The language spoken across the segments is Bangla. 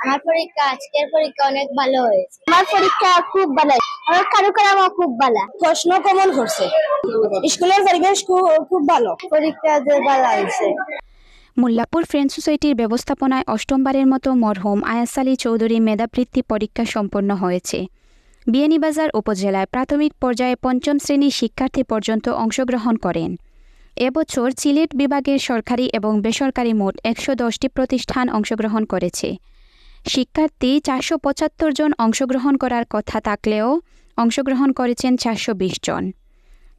আমার পরীক্ষা আজকের পরীক্ষা অনেক ভালো হয়েছে। আমার পরীক্ষা খুব ভালো, আমার কারুকালাম খুব ভালো, প্রশ্ন কমন করছে, স্কুলের পরিবেশ খুব ভালো, পরীক্ষা যে ভালো হয়েছে। মোল্লাপুর ফ্রেন্ড সোসাইটির ব্যবস্থাপনায় অষ্টমবারের মতো মরহুম আয়াস আলী চৌধুরী মেধাবৃত্তি পরীক্ষা সম্পন্ন হয়েছে। বিয়ানীবাজার উপজেলায় প্রাথমিক পর্যায়ে পঞ্চম শ্রেণীর শিক্ষার্থী পর্যন্ত অংশগ্রহণ করেন। এবছর সিলেট বিভাগের সরকারি এবং বেসরকারি মোট 110টি প্রতিষ্ঠান অংশগ্রহণ করেছে। শিক্ষার্থী 475 জন অংশগ্রহণ করার কথা থাকলেও অংশগ্রহণ করেছেন 420 জন।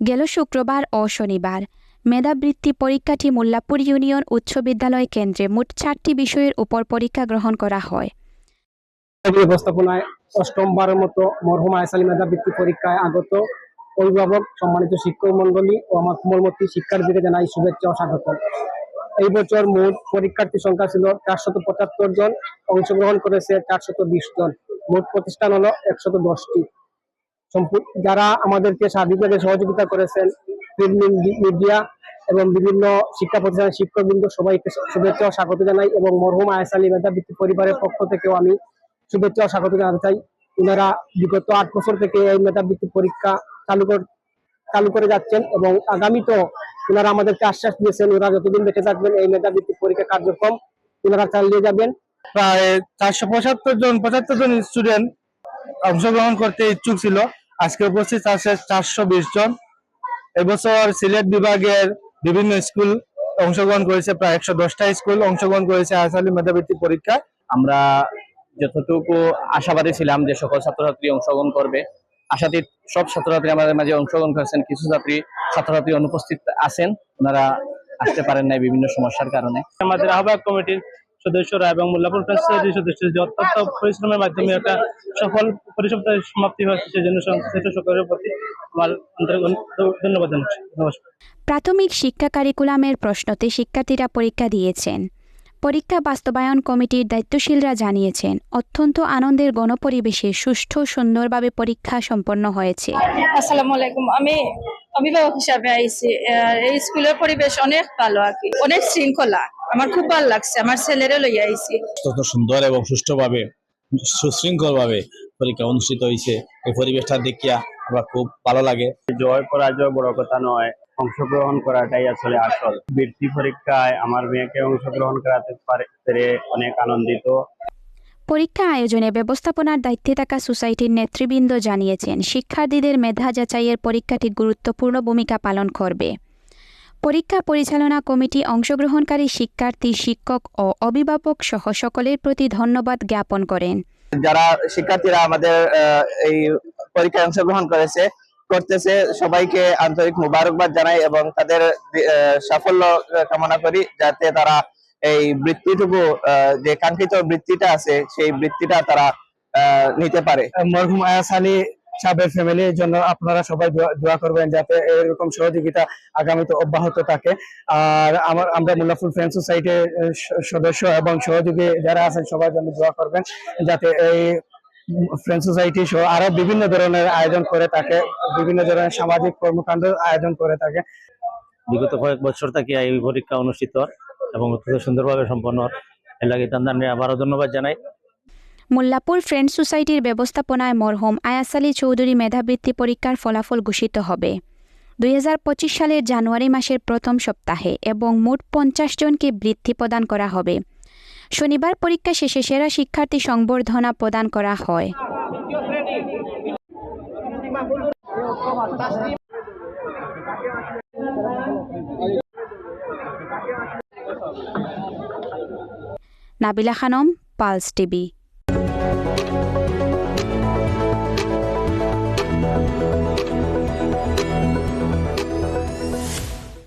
গেল শুক্রবার ও শনিবার মেধাবৃত্তি পরীক্ষাটি মোল্লাপুর ইউনিয়ন উচ্চ বিদ্যালয় কেন্দ্রে মোট 4টি বিষয়ের উপর পরীক্ষা গ্রহণ করা হয়। ব্যবস্থাপনায় অষ্টমবারের মতো মরহুম আয়াস আলী মেধাবৃত্তি পরীক্ষায় আগত অভিভাবক, সম্মানিত শিক্ষক মন্ডলী ও আমার কোমলমতি শিক্ষার্থীদের জানাই শুভেচ্ছা ও স্বাগত। এই বছর মোট পরীক্ষার্থী সংখ্যা ছিল 475 জন, অংশগ্রহণ করেছে 420 জন, মোট প্রতিষ্ঠান হলো 110টি। যারা আমাদেরকে সার্বিকভাবে সহযোগিতা করেছেন, মিডিয়া এবং বিভিন্ন শিক্ষা প্রতিষ্ঠানের শিক্ষকবৃন্দ, সবাইকে শুভেচ্ছা ও স্বাগত জানাই এবং মরহুম আয়াস আলী মেধাবৃত্তি পরিবারের পক্ষ থেকেও আমি শুভেচ্ছা ও স্বাগত জানাতে চাই। ওনারা বিগত 8 বছর থেকে এই মেধাবৃত্তি পরীক্ষা চালু করে যাচ্ছেন এবং আগামীতেও ওনারা আমাদেরকে আশ্বাস দিয়েছেন ওনারা যতদিন বেঁচে থাকবেন এই মেধাবৃত্তি পরীক্ষা কার্যক্রম ওনারা চালিয়ে যাবেন। প্রায় 475 জন স্টুডেন্ট অংশগ্রহণ করতে ইচ্ছুক ছিল, আজকে উপস্থিত আছে 420 জন। এবছর সিলেট বিভাগের বিভিন্ন স্কুল অংশগ্রহণ করেছে, প্রায় 110টা স্কুল অংশগ্রহণ করেছে আয়াস আলী মেধাবৃত্তি পরীক্ষায়। আমরা যতটুকু আশাবাদী ছিলাম যে সকল ছাত্রছাত্রী অংশগ্রহণ করবে, আশাতীত সব ছাত্রছাত্রী আমাদের মাঝে অংশগ্রহণ করেছেন। কিছু ছাত্রছাত্রী অনুপস্থিত আছেন, ওনারা আসতে পারেন নাই বিভিন্ন সমস্যার কারণে। আমাদের আহ্বায়ক কমিটির সদস্যরা এবং মোল্লাপুর ফ্রেন্ড সোসাইটির সদস্যরা যে অত্যন্ত পরিশ্রমের মাধ্যমে একটা সফল পরিসমাপ্তির সমাপ্তি হচ্ছে, সেজন্য সকলের প্রতি আমার ধন্যবাদ জানাচ্ছি। নমস্কার। প্রাথমিক শিক্ষা কারিকুলামের প্রশ্নতে শিক্ষার্থীরা পরীক্ষা দিয়েছেন। পরীক্ষা বাস্তবায়ন কমিটির দায়িত্বশীলরা জানিয়েছেন, অত্যন্ত আনন্দের গণপরিবেশে সুষ্ঠু সুন্দরভাবে পরীক্ষা সম্পন্ন হয়েছে। আসসালামু আলাইকুম, আমি অভিভাবক হিসাবে আইছি। এই স্কুলের পরিবেশ অনেক ভালো, আর কি অনেক শৃঙ্খলা, আমার খুব ভালো লাগছে। আমার ছেলেরে লইয়া আইছি। অত্যন্ত সুন্দর এবং সুষ্ঠুভাবে সুশৃঙ্খলভাবে পরীক্ষা অনুষ্ঠিত হয়েছে। এই পরিবেশটা দেখিয়া আমার খুব ভালো লাগে। জয় পরাজয় বড় কথা নয়, অংশগ্রহণ করাটাই আসলে আসল। বৃত্তি পরীক্ষায় আমার মেয়েকে অংশগ্রহণ করাতে পেরে অনেক আনন্দিত। পরীক্ষা আয়োজনে ব্যবস্থাপনার দায়িত্বে থাকা সোসাইটির নেতৃবৃন্দ জানিয়েছেন, শিক্ষার্থীদের মেধা যাচাইয়ের পরীক্ষাটি গুরুত্বপূর্ণ ভূমিকা পালন করবে। পরীক্ষা পরিচালনা কমিটি অংশগ্রহণকারী শিক্ষার্থী, শিক্ষক ও অভিভাবক সহ সকলের প্রতি ধন্যবাদ জ্ঞাপন করেন। যারা শিক্ষার্থীরা আমাদের এই পরীক্ষায় অংশগ্রহণ করতেছে, সবাইকে আন্তরিক মোবারকবাদ জানাই এবং তাদের সাফল্য কামনা করি, যাতে তারা এই বৃত্তিটুকু, যে কাঙ্ক্ষিত বৃত্তিটা আছে, সেই বৃত্তিটা তারা নিতে পারে। মরহুম আয়াস আলী সাহেবের ফ্যামিলির জন্য আপনারা সবাই দোয়া করবেন, যাতে এরকম সহযোগিতা আগামীতে অব্যাহত থাকে। আর আমরা মোল্লাপুর ফ্রেন্ড সোসাইটির সদস্য এবং সহযোগী যারা আছেন সবার জন্য দোয়া করবেন, যাতে এই ফ্রেন্ড সোসাইটি সহ আরো বিভিন্ন ধরনের আয়োজন করে থাকে, বিভিন্ন ধরনের সামাজিক কর্মকাণ্ড আয়োজন করে থাকে। বিগত কয়েক বছর থেকে এই পরীক্ষা অনুষ্ঠিত এবং অত্যন্ত সুন্দরভাবে সম্পন্ন, এর লাগে তাদের আবারও ধন্যবাদ জানাই। মোল্লাপুর ফ্রেন্ড সোসাইটির ব্যবস্থাপনায় মরহুম আয়াস আলী চৌধুরী মেধাবৃত্তি পরীক্ষার ফলাফল ঘোষিত হবে 2025 সালের জানুয়ারি মাসের প্রথম সপ্তাহে এবং মোট 50 জনকে বৃত্তি প্রদান করা হবে। শনিবার পরীক্ষা শেষে সেরা শিক্ষার্থী সংবর্ধনা প্রদান করা হয়। Nabila Khanam, pulse TV.